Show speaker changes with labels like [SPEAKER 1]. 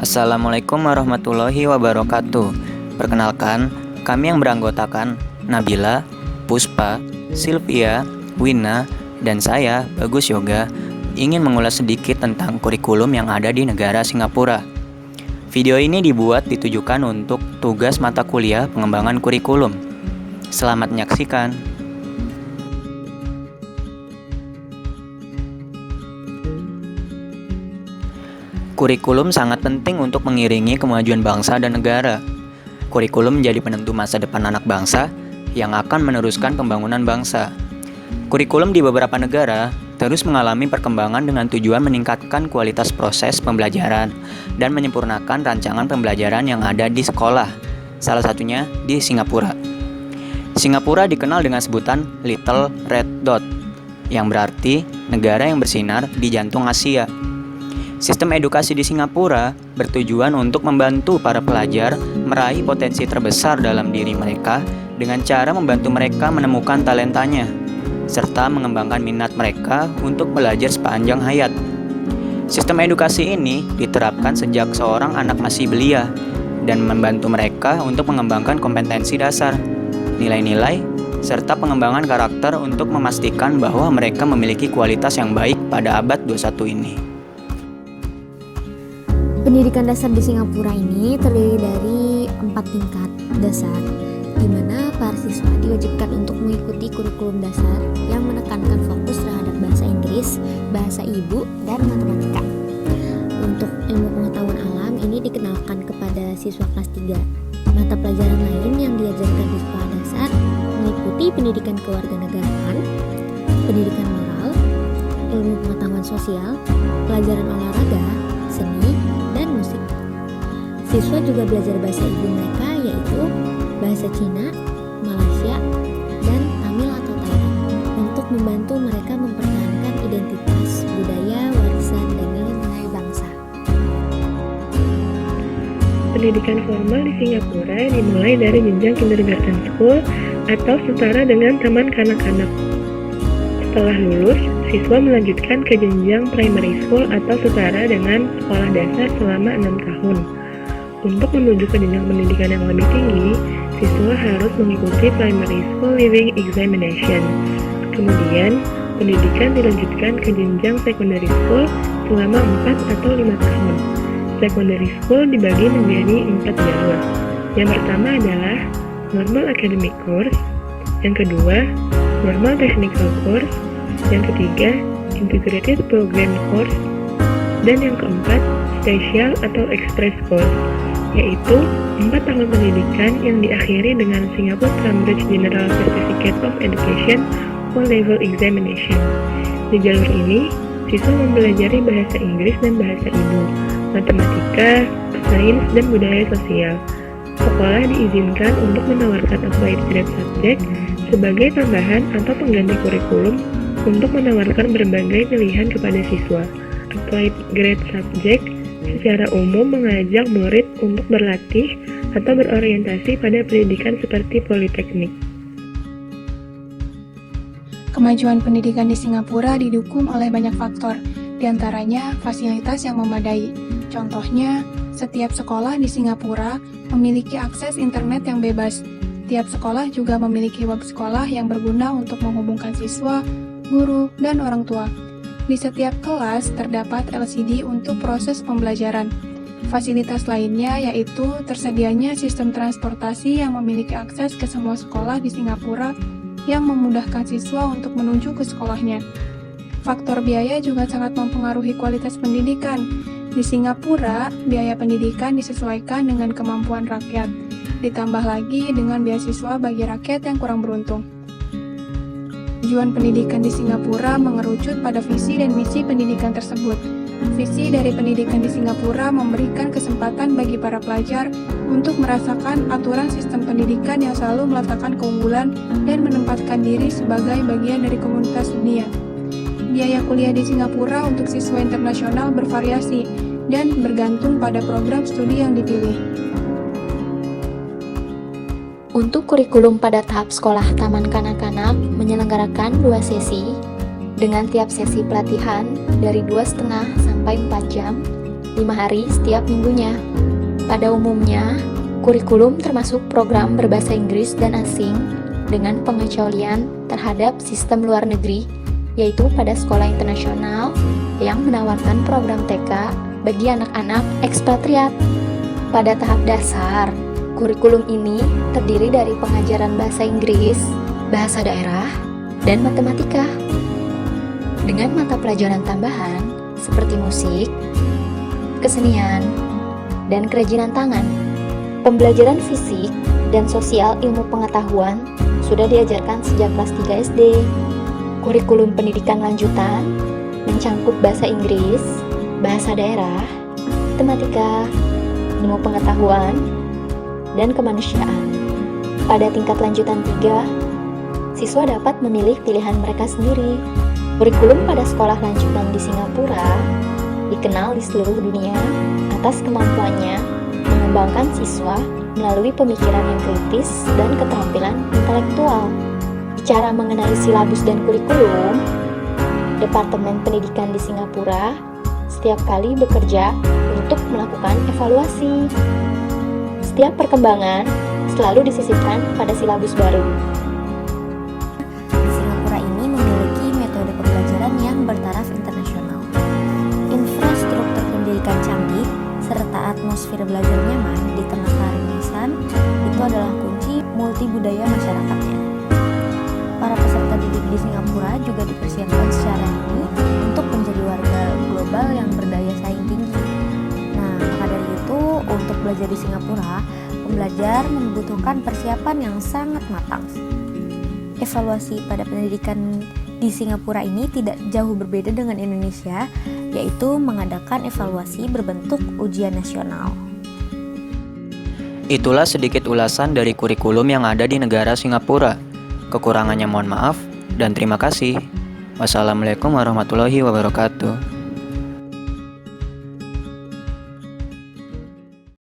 [SPEAKER 1] Assalamualaikum warahmatullahi wabarakatuh. Perkenalkan, kami yang beranggotakan Nabila, Puspa, Sylvia, Wina, dan saya, Bagus Yoga, ingin mengulas sedikit tentang kurikulum yang ada di negara Singapura. Video ini dibuat ditujukan untuk tugas mata kuliah pengembangan kurikulum. Selamat menyaksikan. Kurikulum sangat penting untuk mengiringi kemajuan bangsa dan negara. Kurikulum menjadi penentu masa depan anak bangsa yang akan meneruskan pembangunan bangsa. Kurikulum di beberapa negara terus mengalami perkembangan dengan tujuan meningkatkan kualitas proses pembelajaran dan menyempurnakan rancangan pembelajaran yang ada di sekolah, salah satunya di Singapura. Singapura dikenal dengan sebutan Little Red Dot, yang berarti negara yang bersinar di jantung Asia. Sistem edukasi di Singapura bertujuan untuk membantu para pelajar meraih potensi terbesar dalam diri mereka dengan cara membantu mereka menemukan talentanya, serta mengembangkan minat mereka untuk belajar sepanjang hayat. Sistem edukasi ini diterapkan sejak seorang anak masih belia dan membantu mereka untuk mengembangkan kompetensi dasar, nilai-nilai, serta pengembangan karakter untuk memastikan bahwa mereka memiliki kualitas yang baik pada abad 21 ini.
[SPEAKER 2] Pendidikan dasar di Singapura ini terdiri dari 4 tingkat dasar, di mana para siswa diwajibkan untuk mengikuti kurikulum dasar yang menekankan fokus terhadap bahasa Inggris, bahasa ibu, dan matematika. Untuk ilmu pengetahuan alam ini dikenalkan kepada siswa kelas 3. Mata pelajaran lain yang diajarkan di sekolah dasar meliputi pendidikan kewarganegaraan, pendidikan moral, ilmu pengetahuan sosial, pelajaran olahraga, seni, dan musik. Siswa juga belajar bahasa ibu mereka yaitu bahasa Cina, Malaysia, dan Tamil atau Thailand untuk membantu mereka mempertahankan identitas, budaya, warisan, dan nilai-nilai bangsa.
[SPEAKER 3] Pendidikan formal di Singapura dimulai dari jenjang kindergarten school atau setara dengan taman kanak-kanak. Setelah lulus, siswa melanjutkan ke jenjang primary school atau setara dengan sekolah dasar selama 6 tahun. Untuk menuju ke jenjang pendidikan yang lebih tinggi, siswa harus mengikuti primary school leaving examination. Kemudian, pendidikan dilanjutkan ke jenjang secondary school selama 4 atau 5 tahun. Secondary school dibagi menjadi 4 jalur. Yang pertama adalah normal academic course, yang kedua normal technical course, yang ketiga integrated program course, dan yang keempat special atau express course, yaitu 4 tahun pendidikan yang diakhiri dengan Singapore Cambridge General Certificate of Education O-Level Examination. Di jalur ini, siswa mempelajari bahasa Inggris dan bahasa ibu, matematika, sains, dan budaya sosial. Sekolah diizinkan untuk menawarkan applied grade subject sebagai tambahan atau pengganti kurikulum untuk menawarkan berbagai pilihan kepada siswa. Applied grade subject secara umum mengajak murid untuk berlatih atau berorientasi pada pendidikan seperti politeknik.
[SPEAKER 4] Kemajuan pendidikan di Singapura didukung oleh banyak faktor, diantaranya fasilitas yang memadai. Contohnya, setiap sekolah di Singapura memiliki akses internet yang bebas. Tiap sekolah juga memiliki web sekolah yang berguna untuk menghubungkan siswa, guru, dan orang tua. Di setiap kelas terdapat LCD untuk proses pembelajaran. Fasilitas lainnya yaitu tersedianya sistem transportasi yang memiliki akses ke semua sekolah di Singapura yang memudahkan siswa untuk menuju ke sekolahnya. Faktor biaya juga sangat mempengaruhi kualitas pendidikan. Di Singapura, biaya pendidikan disesuaikan dengan kemampuan rakyat, ditambah lagi dengan beasiswa bagi rakyat yang kurang beruntung. Tujuan pendidikan di Singapura mengerucut pada visi dan misi pendidikan tersebut. Visi dari pendidikan di Singapura memberikan kesempatan bagi para pelajar untuk merasakan aturan sistem pendidikan yang selalu meletakkan keunggulan dan menempatkan diri sebagai bagian dari komunitas dunia. Biaya kuliah di Singapura untuk siswa internasional bervariasi dan bergantung pada program studi yang dipilih.
[SPEAKER 2] Untuk kurikulum pada tahap sekolah taman kanak-kanak menyelenggarakan 2 sesi dengan tiap sesi pelatihan dari 2,5 sampai 4 jam
[SPEAKER 5] 5 hari setiap minggunya. Pada umumnya, kurikulum termasuk program berbahasa Inggris dan asing dengan pengecualian terhadap sistem luar negeri, yaitu pada sekolah internasional yang menawarkan program TK bagi anak-anak ekspatriat. Pada tahap dasar, kurikulum ini terdiri dari pengajaran bahasa Inggris, bahasa daerah, dan matematika. Dengan mata pelajaran tambahan seperti musik, kesenian, dan kerajinan tangan. Pembelajaran fisik dan sosial ilmu pengetahuan sudah diajarkan sejak kelas 3 SD. Kurikulum pendidikan lanjutan mencangkup bahasa Inggris, bahasa daerah, matematika, ilmu pengetahuan, dan kemanusiaan. Pada tingkat lanjutan 3, siswa dapat memilih pilihan mereka sendiri. Kurikulum pada sekolah lanjutan di Singapura dikenal di seluruh dunia atas kemampuannya mengembangkan siswa melalui pemikiran yang kritis dan keterampilan intelektual. Bicara mengenai silabus dan kurikulum, Departemen Pendidikan di Singapura setiap kali bekerja untuk melakukan evaluasi. Setiap perkembangan selalu disisipkan pada silabus baru.
[SPEAKER 2] Singapura ini memiliki metode pembelajaran yang bertaraf internasional. Infrastruktur pendidikan canggih serta atmosfer belajar nyaman di tengah kearifan itu adalah kunci multibudaya masyarakatnya. Para peserta didik di Singapura juga dipersiapkan secara dini untuk menjadi warga global yang berdaya saing tinggi. Nah, maka dari itu, untuk belajar di Singapura, pembelajar membutuhkan persiapan yang sangat matang. Evaluasi pada pendidikan di Singapura ini tidak jauh berbeda dengan Indonesia, yaitu mengadakan evaluasi berbentuk ujian nasional.
[SPEAKER 1] Itulah sedikit ulasan dari kurikulum yang ada di negara Singapura. Kekurangannya mohon maaf dan terima kasih. Wassalamualaikum warahmatullahi wabarakatuh.